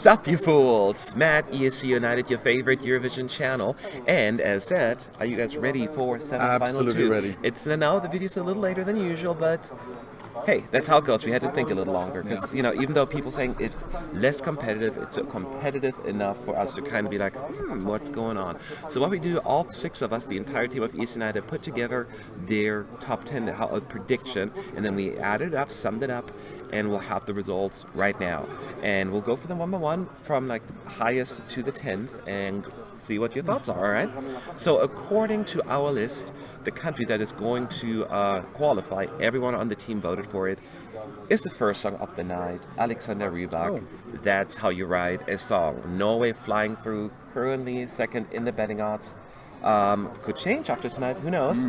Sup, you fools! Matt, ESC United, your favorite Eurovision channel. And as said, are you guys ready for semi-final 2? Absolutely ready. It's now, the video's a little later than usual, but hey, that's how it goes. We had to think a little longer because, even though people saying it's less competitive, it's competitive enough for us to kind of be like, what's going on? So what we do, all 6 of us, the entire team of ESC United, put together their top 10, a prediction, and then we added it up, summed it up, and we'll have the results right now. And we'll go for them one by one from like highest to the 10th and see what your thoughts are, all right? So according to our list, the country that is going to qualify, everyone on the team voted for it, is the first song of the night, Alexander Rybak. That's How You Ride a Song. Norway flying through, currently second in the betting odds. Could change after tonight, who knows?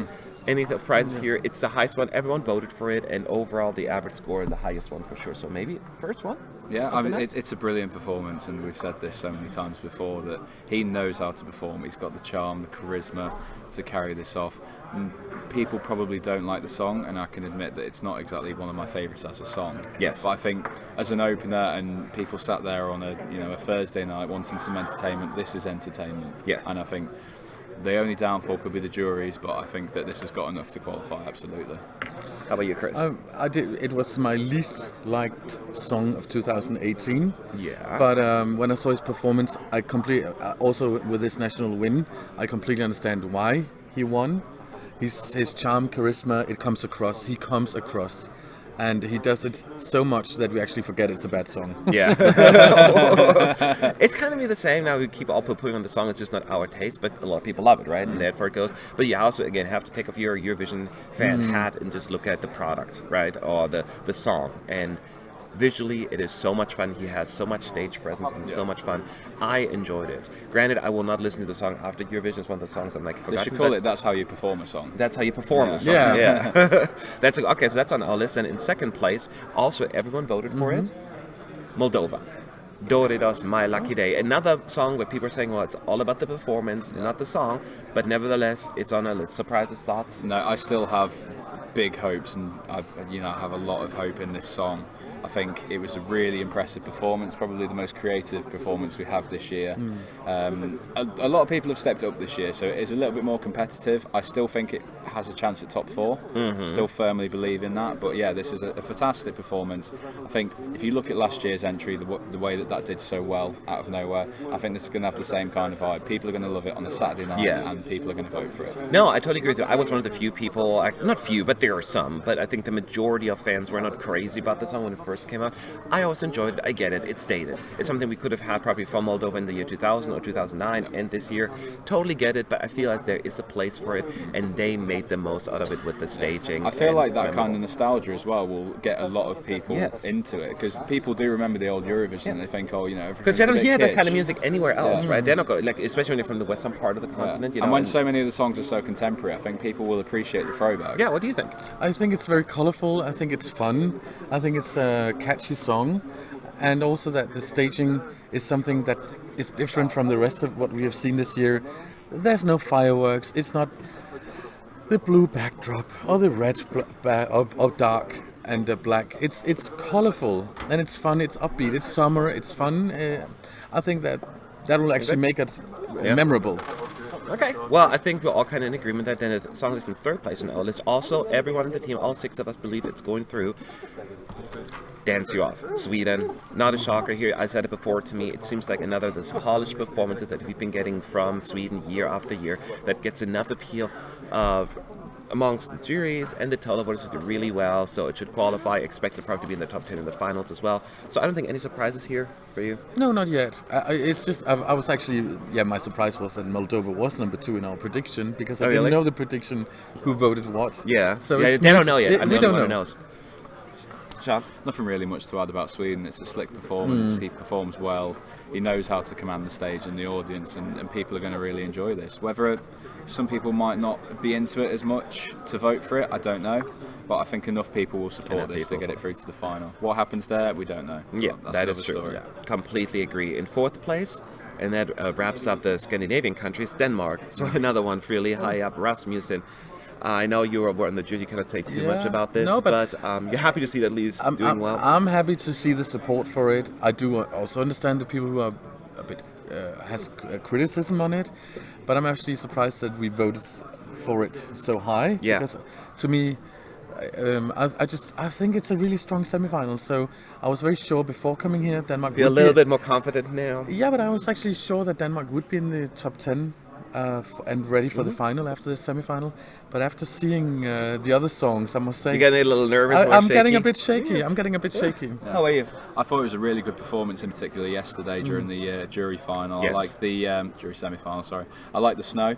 Any prizes here, it's the highest one, everyone voted for it, and overall the average score is the highest one for sure. So maybe first one? Yeah, I mean, it's a brilliant performance, and we've said this so many times before that he knows how to perform. He's got the charm, the charisma to carry this off. And people probably don't like the song, and I can admit that it's not exactly one of my favourites as a song. Yes. But I think as an opener, and people sat there on a Thursday night wanting some entertainment, this is entertainment. Yeah. And I think the only downfall could be the juries, but I think that this has got enough to qualify, absolutely. How about you, Chris? I did. It was my least liked song of 2018. Yeah. But when I saw his performance, I also with this national win, I completely understand why he won. His charm, charisma, it comes across. He comes across. And he does it so much that we actually forget it's a bad song. Yeah. It's kind of be the same now. We keep all poo-pooing on the song. It's just not our taste, but a lot of people love it, right? And therefore it goes. But you also, again, have to take off your Eurovision fan hat and just look at the product, right? Or the song. And visually, it is so much fun. He has so much stage presence and so much fun. I enjoyed it. Granted, I will not listen to the song after Eurovision. It's one of the songs I'm like, forgotten. They should call it That's How You Perform a Song. That's how you perform a song. Yeah. That's okay, so that's on our list. And in second place, also everyone voted for it, Moldova. Doritos, My Lucky Day. Another song where people are saying, well, it's all about the performance, not the song. But nevertheless, it's on our list. Surprises, thoughts? No, I still have big hopes, and I have a lot of hope in this song. I think it was a really impressive performance, probably the most creative performance we have this year. A lot of people have stepped up this year, so it is a little bit more competitive. I still think it has a chance at top 4. Still firmly believe in that. But yeah, this is a fantastic performance. I think if you look at last year's entry, the way that did so well out of nowhere, I think this is going to have the same kind of vibe. People are going to love it on a Saturday night, and people are going to vote for it. No, I totally agree with you. I was one of the few people, not few, but there are some, but I think the majority of fans were not crazy about the song when it first came out. I always enjoyed it. I get it. It's dated. It's something we could have had probably from Moldova in the year 2000 or 2009 and this year. Totally get it, but I feel like there is a place for it, and they made the most out of it with the staging. I feel like that kind of nostalgia as well will get a lot of people into it, because people do remember the old Eurovision and they think, because they don't hear that kind of music anywhere else, right? They're not going, like, especially when you're from the western part of the continent. And when so many of the songs are so contemporary, I think people will appreciate the throwback. Yeah, what do you think? I think it's very colourful. I think it's fun. I think it's a catchy song, and also that the staging is something that is different from the rest of what we have seen this year. There's no fireworks. It's not the blue backdrop or the red or dark and the black. It's colourful and it's fun. It's upbeat. It's summer. It's fun. I think that will actually make it memorable. Okay, well, I think we're all kind of in agreement that then the song is in third place on our list. Also, everyone on the team, all 6 of us, believe it's going through. Dance You Off. Sweden. Not a shocker here. I said it before, to me, it seems like another of those polished performances that we've been getting from Sweden year after year that gets enough appeal of amongst the juries, and the televoters did really well, so it should qualify. Expected probably to be in the top 10 in the finals as well. So I don't think any surprises here for you. No, not yet. It's just I was actually my surprise was that Moldova was number 2 in our prediction, because I didn't know the prediction who voted what. Yeah. So they don't know yet. We don't know. Knows. Sean? Nothing really much to add about Sweden. It's a slick performance. He performs well. He knows how to command the stage and the audience, and people are going to really enjoy this. Whether some people might not be into it as much to vote for it, I don't know. But I think enough people will support this to get it through to the final. What happens there, we don't know. Yeah, that is true. Story. Yeah. Completely agree. In fourth place, and that wraps up the Scandinavian countries, Denmark. So another one really high up, Rasmussen. I know you were on the jury, you cannot say too much Yeah. about this, No, but but you're happy to see it at least doing well. I'm happy to see the support for it. I do also understand the people who are a bit has criticism on it, but I'm actually surprised that we voted for it so high. Yeah. Because to me, I think it's a really strong semi-final. So I was very sure before coming here, Denmark. Feel a would little be, bit more confident now. Yeah, but I was actually sure that Denmark would be in the top 10 and ready for the final after the semi-final. But after seeing the other songs, I must say, You're getting a little nervous. I'm getting a bit shaky. I'm getting a bit shaky. How are you? I thought it was a really good performance, in particular yesterday during the jury final. Yes. I like the jury semi-final. Sorry, I like the snow,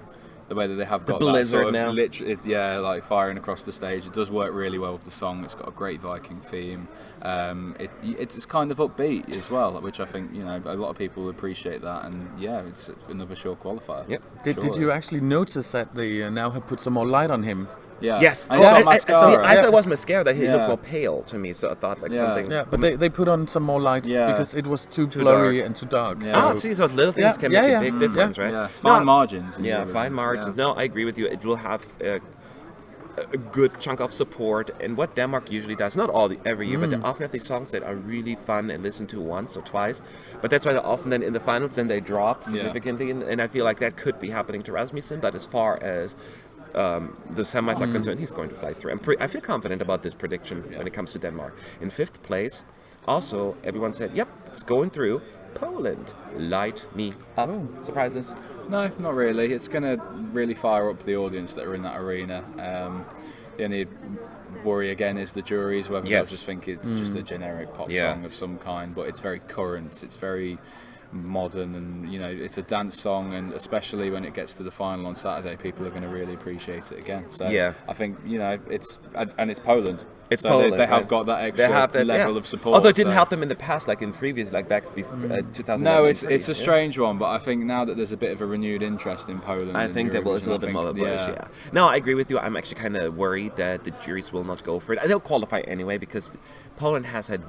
the way that they have got blizzard that sort now. of like firing across the stage. It does work really well with the song. It's got a great Viking theme. It's kind of upbeat as well, which I think a lot of people appreciate that. And yeah, it's another sure qualifier. Yep. Did you actually notice that they now have put some more light on him? Yeah. Yes. And he's got I mascara. thought it was mascara that he Yeah. looked more pale to me, so I thought like something. Yeah, but they put on some more light Yeah. because it was too blurry dark. and too dark. Yeah. Ah, So- see, those little things Yeah, can yeah, make yeah. a big Mm. difference, right? Yeah, it's fine No, margins. in Yeah, Eurovision. fine margins. Yeah. No, I agree with you. It will have a good chunk of support, and what Denmark usually does, not every year, but they often have these songs that are really fun and listen to once or twice. But that's why they often then in the finals then they drop significantly, and I feel like that could be happening to Rasmussen. But as far as the semis are concerned, he's going to fly through. I feel confident about this prediction when it comes to Denmark. In 5th place, also everyone said, "Yep, it's going through." Poland, light me up. Surprises. No, not really. It's going to really fire up the audience that are in that arena. The only worry again is the juries, whether they'll just think it's just a generic pop song of some kind, but it's very current, it's very modern, and it's a dance song, and especially when it gets to the final on Saturday, people are going to really appreciate it again. So I think it's Poland. It's so Poland. They have got that extra level of support. Although it didn't help them in the past, like in previous, like back 2000. No, it's a strange one, but I think now that there's a bit of a renewed interest in Poland, I think there was a little bit more of a push, yeah. No, I agree with you. I'm actually kind of worried that the juries will not go for it. They'll qualify anyway because Poland has had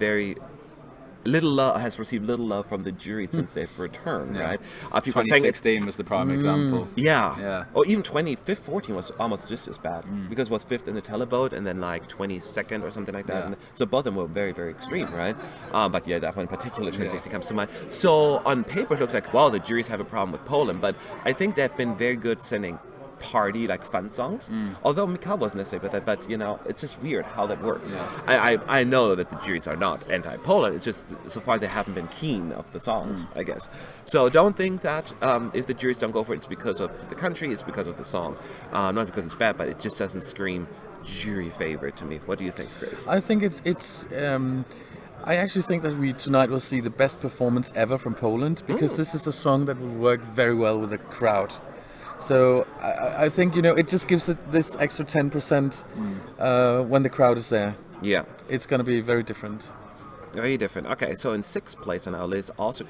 has received little love from the jury since they've returned, right? People 2016 was the prime example. Yeah. Or even 2014 was almost just as bad because it was 5th in the televote and then like 22nd or something like that. And so both of them were very, very extreme, right? But yeah, that one in particular, 2016 comes to mind. So on paper, it looks like, wow, the juries have a problem with Poland. But I think they've been very good sending party like fun songs, although Mikhail wasn't necessarily with that, but it's just weird how that works. I know that the juries are not anti-Poland, it's just so far they haven't been keen of the songs, I guess. So don't think that if the juries don't go for it, it's because of the country, it's because of the song, not because it's bad, but it just doesn't scream jury favorite to me. What do you think, Chris? I think it's I actually think that we tonight will see the best performance ever from Poland, because this is a song that will work very well with the crowd. So I think it just gives it this extra 10% when the crowd is there. Yeah, it's going to be very different. Very different. Okay, so in 6th place on our list, also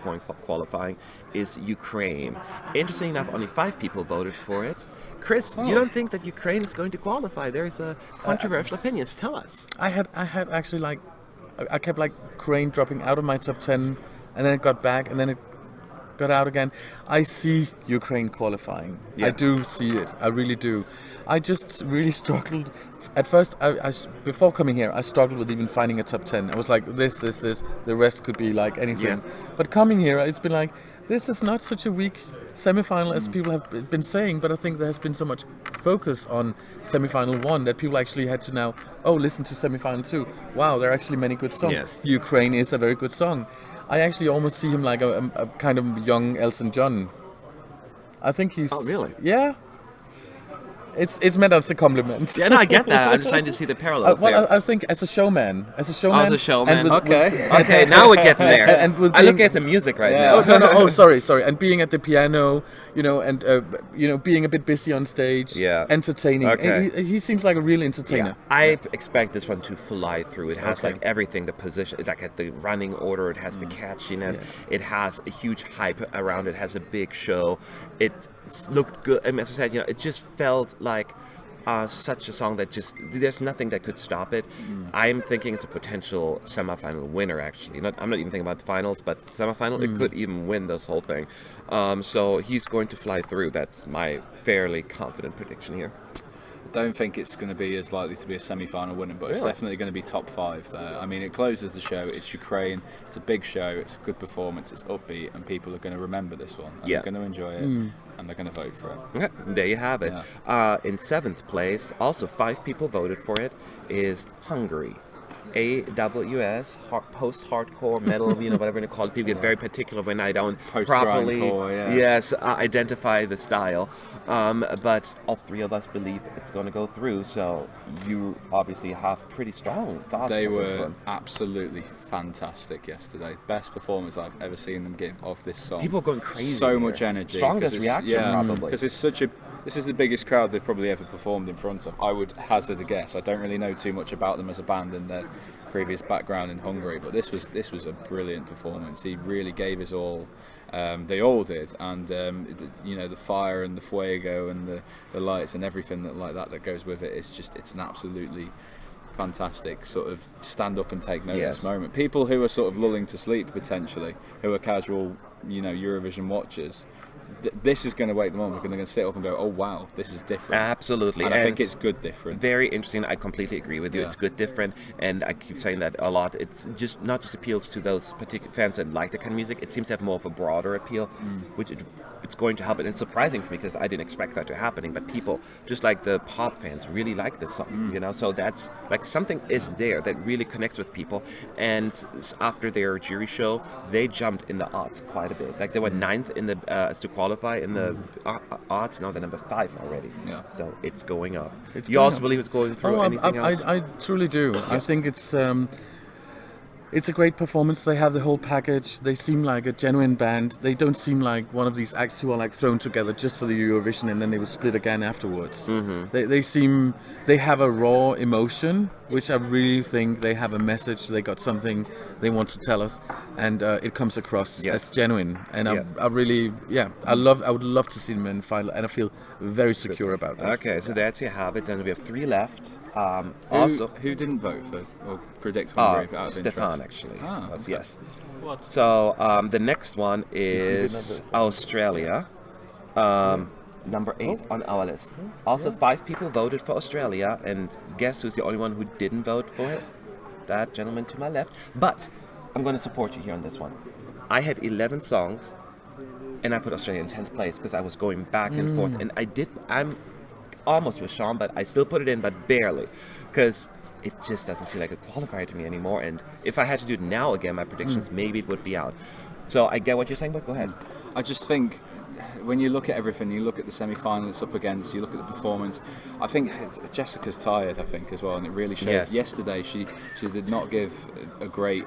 qualifying, is Ukraine. Interesting enough, only 5 people voted for it. Chris, you don't think that Ukraine is going to qualify? There is a controversial opinions. Tell us. I had actually I kept Ukraine dropping out of my top 10, and then it got back, and then it got out again. I see Ukraine qualifying. I do see it. I really do. I just really struggled. At first, I before coming here, I struggled with even finding a top 10. I was like, this. The rest could be like anything. But coming here, it's been like, this is not such a weak semi-final as people have been saying, but I think there has been so much focus on semi-final 1 that people actually had to now, listen to semi-final 2. Wow, there are actually many good songs. Yes. Ukraine is a very good song. I actually almost see him like a kind of young Elton John. I think he's... Oh, really? Yeah. It's meant as a compliment. Yeah, no, I get that. I'm just trying to see the parallels there. I think as a showman. As a showman. Okay. Okay, now we're getting there. And I look at the music right now. No. Sorry. And being at the piano, and being a bit busy on stage. Yeah. Entertaining. Okay. He seems like a real entertainer. Yeah, I expect this one to fly through. It has like everything, the position, like at the running order, it has the catchiness, it has a huge hype around it, has a big show. It looked good. I mean, as I said, it just felt like such a song that there's nothing that could stop it. I'm thinking it's a potential semi-final winner, actually. I'm not even thinking about the finals, but semi-final, it could even win this whole thing. So he's going to fly through. That's my fairly confident prediction here. don't think it's going to be as likely to be a semi-final winner, but it's Really? definitely going to be top 5 there. I mean, it closes the show. It's Ukraine. It's a big show. It's a good performance. It's upbeat, and people are going to remember this one. And Yeah. they're going to enjoy it, and they're going to vote for it. Okay, there you have it. In 7th place, also 5 people voted for it, is Hungary. AWS, post-hardcore metal, whatever they call it. People get very particular when I don't properly identify the style. But all 3 of us believe it's going to go through, so you obviously have pretty strong thoughts They on this were one. absolutely fantastic yesterday. Best performance I've ever seen them give of this song. People going crazy. So here. much energy. Strongest 'cause it's- reaction, probably. Because it's such a. This is the biggest crowd they've probably ever performed in front of. I would hazard a guess. I don't really know too much about them as a band and their previous background in Hungary, but this was a brilliant performance. He really gave his all. They all did, and the fire and the fuego and the lights and everything that goes with it. It's an absolutely fantastic sort of stand up and take notice moment. People who are sort of lulling to sleep potentially, who are casual, Eurovision watchers. This is going to wake them up. They're going to sit up and go, "Oh wow, this is different." Absolutely, and I think it's good different. Very interesting. I completely agree with you. Yeah. It's good different, and I keep saying that a lot. It's just not just appeals to those particular fans that like the kind of music. It seems to have more of a broader appeal, which it's going to help. And it's surprising to me because I didn't expect that to happen. But people, just like the pop fans, really like this song. So that's like something is there that really connects with people. And after their jury show, they jumped in the odds quite a bit. Like they were 9th in the as to qualify in the odds. Now they're number 5 already. Yeah. So it's going up. It's You going also up. believe it's going through anything else? I truly do. I think it's a great performance. They have the whole package. They seem like a genuine band. They don't seem like one of these acts who are like thrown together just for the Eurovision and then they will split again afterwards. They have a raw emotion, which I really think they have a message. They got something they want to tell us, and it comes across as genuine. And I would love to see them in final, and I feel very secure about that. Okay, so that's you have it. Then we have 3 left. Who didn't vote for or predict Hungary out of Stefan, interest? actually. Ah, Was, okay. yes. So the next one is Australia. Number 8 on our list. Also, 5 people voted for Australia, and guess who's the only one who didn't vote for it? That gentleman to my left. But I'm going to support you here on this one. I had 11 songs, and I put Australia in 10th place because I was going back and forth, and I'm almost with Sean, but I still put it in, but barely, because it just doesn't feel like a qualifier to me anymore. And if I had to do it now again, my predictions, maybe it would be out. So I get what you're saying, but go ahead. I just think when you look at everything, you look at the semi-final it's up against, you look at the performance. I think Jessica's tired, I think, as well, and it really showed. Yes. Yesterday, she did not give a great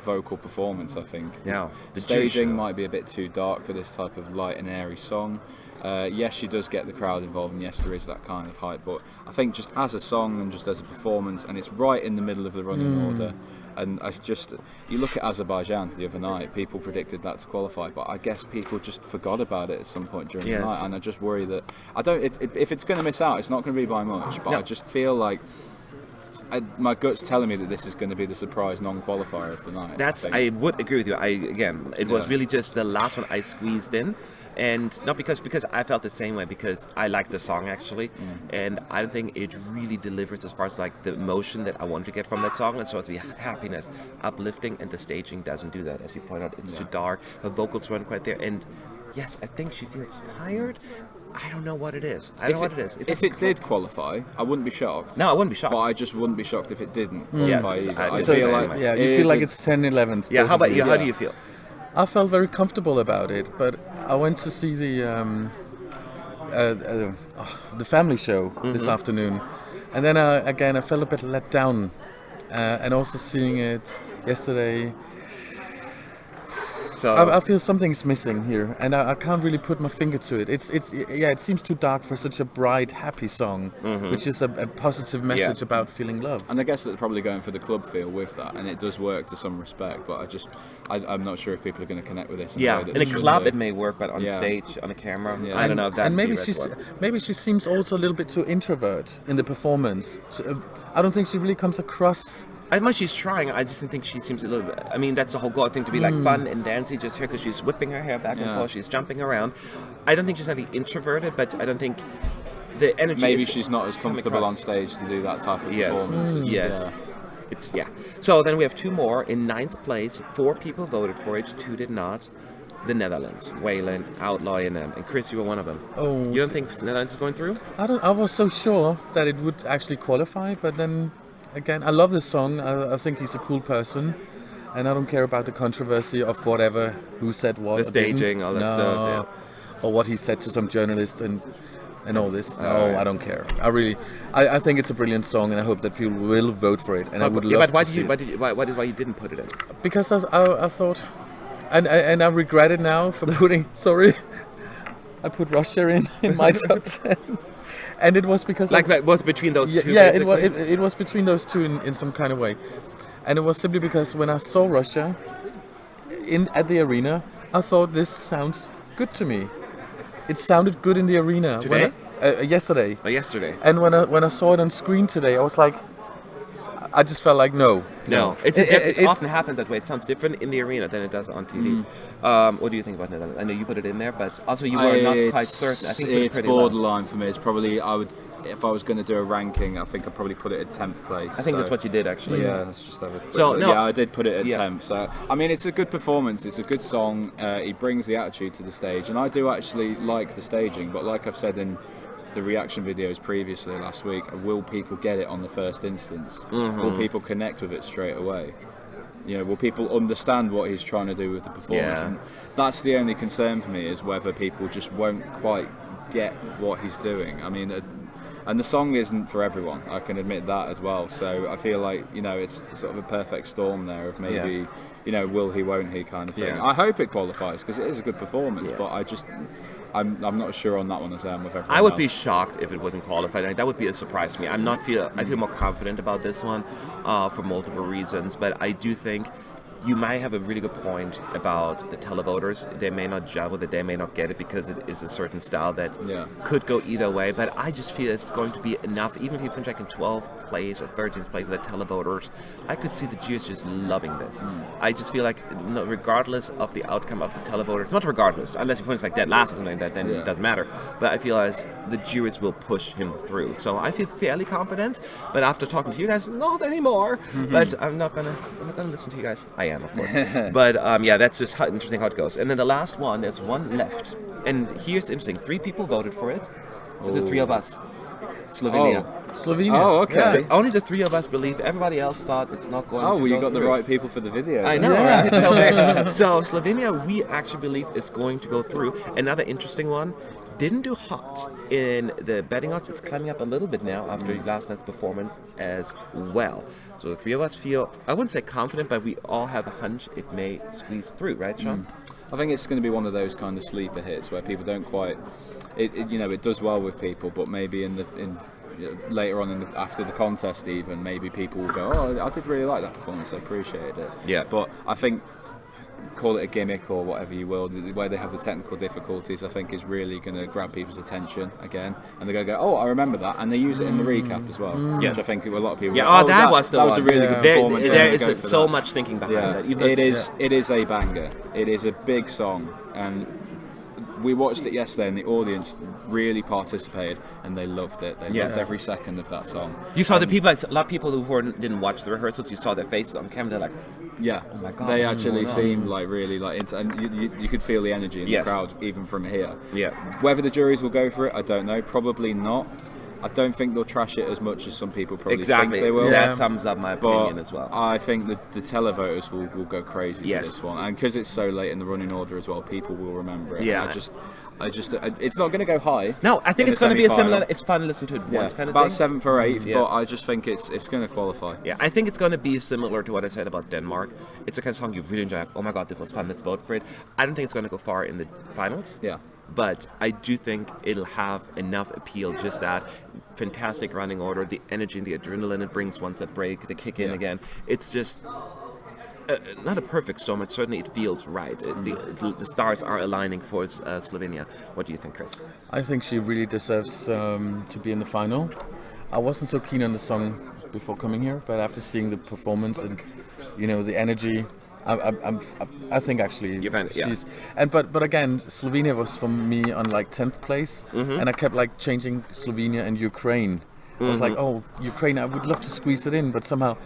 vocal performance, I think. No, The the jury staging show. might be a bit too dark for this type of light and airy song. Yes, she does get the crowd involved, and yes, there is that kind of hype, but I think just as a song and just as a performance, and it's right in the middle of the running order. And you look at Azerbaijan the other night, people predicted that to qualify, but I guess people just forgot about it at some point during the night, and I just worry that if it's going to miss out, it's not going to be by much, but I just feel like my gut's telling me that this is going to be the surprise non-qualifier of the night. I would agree with you. It was really just the last one I squeezed in. And not because I felt the same way, because I like the song actually, and I don't think it really delivers as far as like the emotion that I want to get from that song. And so it's be happiness, uplifting, and the staging doesn't do that. As you point out, it's too dark. Her vocals weren't quite there, and yes, I think she feels tired. I don't know what it is. If it did qualify, I wouldn't be shocked. No, I wouldn't be shocked. But I just wouldn't be shocked if it didn't qualify Yes, either. I I feel feel the like same Yeah, you feel like it's 10, 11. Yeah, how about you? How do you feel? I felt very comfortable about it, but I went to see the family show this afternoon, and then I felt a bit let down, and also seeing it yesterday. So I feel something's missing here, and I can't really put my finger to it. It seems too dark for such a bright, happy song, which is a positive message about feeling love. And I guess that they're probably going for the club feel with that, and it does work to some respect. But I'm not sure if people are going to connect with this. in a club it may work, but on stage, on a camera, I don't know if that. And maybe she seems also a little bit too introvert in the performance. I don't think she really comes across. As much as she's trying, I just think she seems a little bit. I mean, that's the whole goal. I think to be like fun and dancey just here because she's whipping her hair back and forth. She's jumping around. I don't think she's really introverted, but I don't think the energy. Maybe is she's not as coming comfortable on across. stage to do that type of Yes. performance. Yes. Yeah. It's So then we have 2 more in 9th place. 4 people voted for it. 2 did not. The Netherlands, Wayland, Outlaw A&M, and Chris, you were one of them. Oh, You don't think the Netherlands is going through? I was so sure that it would actually qualify, but then again, I love this song. I think he's a cool person, and I don't care about the controversy of whatever, who said what. The or didn't. staging, all that No. stuff, Or what he said to some journalist and all this. No, I don't care. I think it's a brilliant song, and I hope that people will vote for it. And I would love but why to did see you? it. Why you didn't put it in? Because I thought, and I regret it now for putting. Sorry, I put Russia in my top 10, and it was because Like that was between those two. yeah, basically? it was between those two in some kind of way, and it was simply because when I saw Russia at the arena, I thought this sounds good to me. It sounded good in the arena. Today? Yesterday. Oh, yesterday. And when I saw it on screen today, I was like, I just felt like no. It often happens that way. It sounds different in the arena than it does on TV. What do you think about Netherlands? I know you put it in there, but also you were not quite certain. I think you put it it's pretty low. borderline for me. It's probably if I was going to do a ranking, I think I'd probably put it at 10th place. I think that's what you did actually. Yeah, let's just have a quick So, look. no- Yeah, I did put it at Yeah. 10th. So I mean, it's a good performance. It's a good song. He brings the attitude to the stage, and I do actually like the staging. But like I've said in the reaction videos previously last week, will people get it on the first instance? Will people connect with it straight away? You know, will people understand what he's trying to do with the performance? Yeah. And that's the only concern for me, is whether people just won't quite get what he's doing. I mean, and the song isn't for everyone. I can admit that as well. So I feel like, you know, it's sort of a perfect storm there of maybe, you know, will he, won't he kind of thing. Yeah. I hope it qualifies because it is a good performance, but I'm not sure on that one as I am with everyone I would be else. shocked if it wasn't qualified. That would be a surprise to me. I feel more confident about this one for multiple reasons, but I do think you might have a really good point about the televoters. They may not gel with it, they may not get it because it is a certain style that could go either way, but I just feel it's going to be enough. Even if you finish like in 12th place or 13th place with the televoters, I could see the juries just loving this. I just feel like regardless of the outcome of the televoters, not regardless, unless you finish like dead last or something like that, then it doesn't matter, but I feel as the juries will push him through. So I feel fairly confident, but after talking to you guys, not anymore. But I'm not gonna listen to you guys. I am, of course. But that's just interesting how it goes. And then the last one, there's one left. And here's interesting. 3 people voted for it. There's 3 of us. Slovenia. Slovenia. Oh, okay. Yeah. Only the 3 of us believe. Everybody else thought it's not going to Oh, well, you go got the through. right people for the video. I then. know, Yeah. right? So Slovenia, we actually believe is going to go through. Another interesting one. Didn't do hot in the betting odds. It's climbing up a little bit now after last night's performance as well. So the 3 of us feel, I wouldn't say confident, but we all have a hunch it may squeeze through, right, Sean? I think it's going to be one of those kind of sleeper hits where people don't quite. It does well with people, but maybe later on after the contest, even maybe people will go, "Oh, I did really like that performance. I appreciated it." Yeah. But I think, call it a gimmick or whatever you will, where they have the technical difficulties, I think is really going to grab people's attention again, and they're going to go, "Oh, I remember that," and they use it in the recap as well. Yes. Which I think a lot of people. Yeah, go, that was the that one. was a really good There performance. there and they go is for so that. much thinking behind Yeah, that. Even though it it's- is. It is a banger. It is a big song, and we watched it yesterday, and the audience really participated, and they loved it. They loved every second of that song. You saw the people, a lot of people who didn't watch the rehearsals. You saw their faces on camera. They're like, Yeah, Oh my God, they what's actually going on? seemed like really like into, and you could feel the energy in Yes. the crowd even from here. Yeah. Whether the juries will go for it, I don't know. Probably not. I don't think they'll trash it as much as some people probably exactly. think they will. That sums up my opinion But as well. I think the televoters will go crazy Yes. for this one, and because it's so late in the running order as well, people will remember it. Yeah. And I just, it's not going to go high. No, I think in it's the going to be a semi-final. similar. It's fun to listen to it Yeah, once kind of about thing. 7th or 8th, Yeah. but I just think it's going to qualify. Yeah, I think it's going to be similar to what I said about Denmark. It's a kind of song you really enjoy. Oh my God, this was fun. Let's vote for it. I don't think it's going to go far in the finals. Yeah. But I do think it'll have enough appeal. Just that fantastic running order, the energy and the adrenaline it brings once that break, the kick in Yeah. again. It's just not a perfect storm, but certainly it feels right. The stars are aligning for Slovenia. What do you think, Chris? I think she really deserves to be in the final. I wasn't so keen on the song before coming here, but after seeing the performance and the energy, I think actually You find it, yeah. she's but again, Slovenia was for me on like 10th place, and I kept like changing Slovenia and Ukraine. I was like, oh, Ukraine, I would love to squeeze it in, but somehow.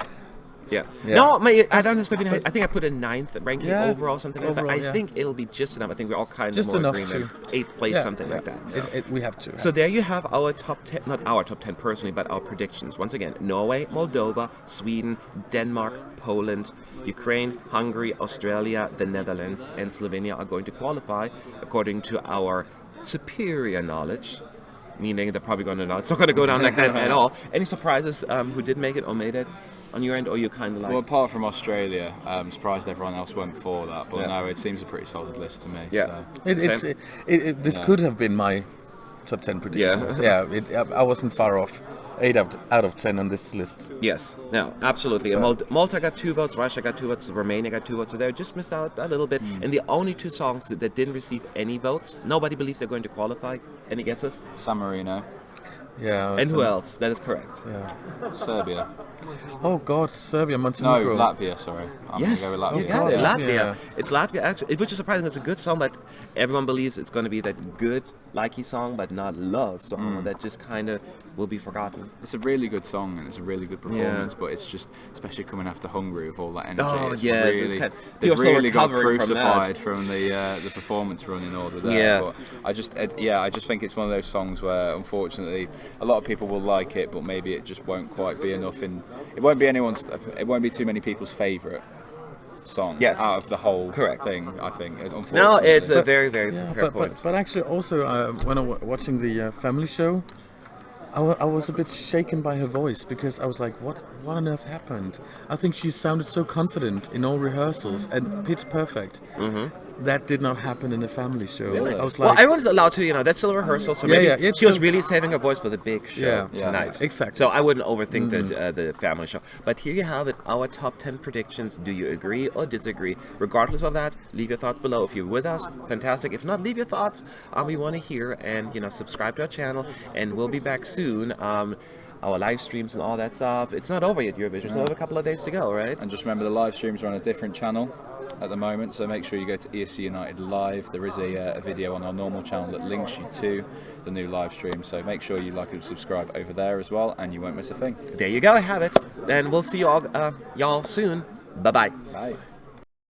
Yeah. Yeah. No, I don't know. I think I put a 9th ranking Yeah, overall, something like that. overall, I yeah. think it'll be just enough. I think we're all kind Just of more enough agreement. to- 8th place, Yeah, something yeah. like that. We have to. So there you have our top 10, not our top 10 personally, but our predictions. Once again, Norway, Moldova, Sweden, Denmark, Poland, Ukraine, Hungary, Australia, the Netherlands, and Slovenia are going to qualify according to our superior knowledge. Meaning they're probably going to know. It's not going to go down like that at all. Any surprises who did make it or made it on your end, or you kind of like... Well, apart from Australia, I'm surprised everyone else went for that. But Yeah. no, it seems a pretty solid list to me. Yeah. So. This could have been my top 10 prediction. Yeah. I wasn't far off. 8 out of 10 on this list. Yes, no, absolutely. And Malta got 2 votes, Russia got 2 votes, Romania got 2 votes, so they just missed out a little bit. And the only 2 songs that didn't receive any votes, nobody believes they're going to qualify. Any guesses? San Marino, Yeah. And who else? That is correct. Yeah. Serbia. Oh God, Serbia, No, Montenegro. Latvia. Sorry, I'm Yes, gonna go with Latvia. you got it. Yeah. Latvia. Yeah. It's Latvia, actually, which is surprising. It's a good song, but everyone believes it's going to be that good, likey song, but not love song that just kind of will be forgotten. It's a really good song and it's a really good performance, but it's just, especially coming after Hungary with all that energy, Oh, it's yes, it's really, kind- they've people are still really got recovering from that. crucified from the performance run in order there. Yeah. But I just think it's one of those songs where, unfortunately, a lot of people will like it, but maybe it just won't quite be enough. It won't be too many people's favourite song Yes. out of the whole Correct. thing. I think. Unfortunately. No, it's a very, very Yeah, fair point. but actually also when I watching the family show, I was a bit shaken by her voice because I was like, what on earth happened? I think she sounded so confident in all rehearsals and pitch perfect. That did not happen in the family show. I was like, Well, everyone's allowed to, that's still a rehearsal, so Yeah, maybe yeah, it's she was still- really saving her voice for the big show Yeah, tonight. exactly. So I wouldn't overthink the family show. But here you have it, our top 10 predictions. Do you agree or disagree? Regardless of that, leave your thoughts below. If you're with us, fantastic. If not, leave your thoughts. We want to hear, and subscribe to our channel, and we'll be back soon. Our live streams and all that stuff. It's not over yet, Eurovision. There's another couple of days to go, right? And just remember, the live streams are on a different channel at the moment, so make sure you go to ESC United Live. There is a video on our normal channel that links you to the new live stream, so make sure you like and subscribe over there as well, and you won't miss a thing. There you go, have it. And we'll see you all, y'all soon. Bye-bye. Bye.